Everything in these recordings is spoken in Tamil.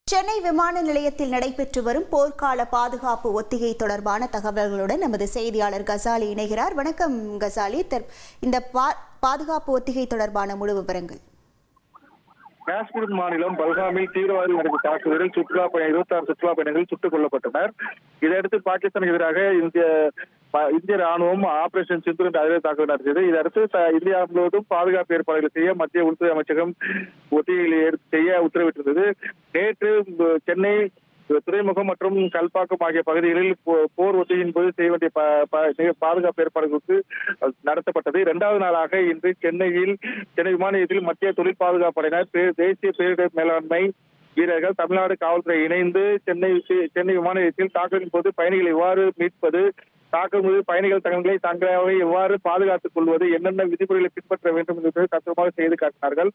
சென்னை விமான நிலையத்தில் நடைபெற்று வரும் போர்க்கால பாதுகாப்பு ஒத்திகை தொடர்பான தகவல்களுடன் நமது செய்தியாளர் கசாலி இணைகிறார். வணக்கம் கசாலி. இந்த பாதுகாப்பு ஒத்திகை தொடர்பான முழு விவரங்கள். காஷ்மீர் மாநிலம் பல்காமில் தீவிரவாதிகள் நடத்திய தாக்குதலில் 26 சுற்றுலா பயணிகள் சுட்டுக் கொல்லப்பட்டனர். இதையடுத்து பாகிஸ்தானுக்கு எதிராக இந்திய ராணுவம் ஆபரேஷன் சிந்து என்ற அதிரடி தாக்குதல் நடத்தியது. இதையடுத்து இந்தியா முழுவதும் பாதுகாப்பு ஏற்பாடுகளை செய்ய மத்திய உள்துறை அமைச்சகம் ஒத்திகைகளை செய்ய உத்தரவிட்டிருந்தது. நேற்று சென்னை துறைமுகம் மற்றும் கல்பாக்கம் ஆகிய பகுதிகளில் போர் ஒத்திகையின் போது செய்ய வேண்டிய பாதுகாப்பு ஏற்பாடுகளுக்கு நடத்தப்பட்டது. இரண்டாவது நாளாக இன்று சென்னை விமான நிலையத்தில் மத்திய தொழில் பாதுகாப்பு படையினர், தேசிய பேரிடர் மேலாண்மை வீரர்கள், தமிழ்நாடு காவல்துறை இணைந்து சென்னை விமான நிலையத்தில் தாக்குதலின் போது பயணிகளை எவ்வாறு மீட்பது, தாக்கும்போது பயணிகள் தங்களை எவ்வாறு பாதுகாத்துக் கொள்வது, என்னென்ன விதிமுறைகளை பின்பற்ற வேண்டும் என்பதை தத்துவமாக செய்து காட்டினார்கள்.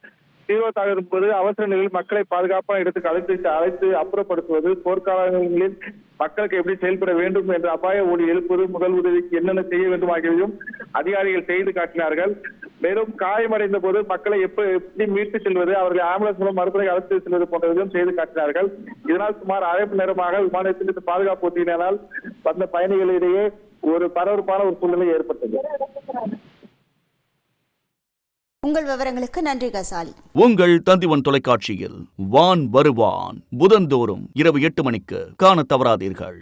தீவிரவாதத்தின் போது அவசர நிலையில் மக்களை பாதுகாப்பான இடத்துக்கு அழைத்து அப்புறப்படுத்துவது, போர்க்காலங்களில் மக்களுக்கு எப்படி செயல்பட வேண்டும் என்ற அபாய ஒளி எழுப்புவது, முதல் உதவிக்கு என்னென்ன செய்ய வேண்டும் ஆகியவையும் அதிகாரிகள் செய்து காட்டினார்கள். மேலும் காயமடைந்த போது மக்களை எப்படி மீட்டு செல்வது, அவர்களை ஆம்புலன்ஸ் மூலம் மருத்துவரை அழைத்து செல்வது போன்றவையும் செய்து காட்டினார்கள். இதனால் சுமார் அரை மணி நேரமாக விமானத்தில் பாதுகாப்பு ஒத்தியினால் வந்த பயணிகளிடையே ஒரு பரபரப்பான ஒரு சூழ்நிலை ஏற்பட்டது. உங்கள் விவரங்களுக்கு நன்றி கசாலி. உங்கள் தந்திவன் தொலைக்காட்சியில் வான் வருவான் புதன்தோறும் இரவு 8 மணிக்கு காண தவறாதீர்கள்.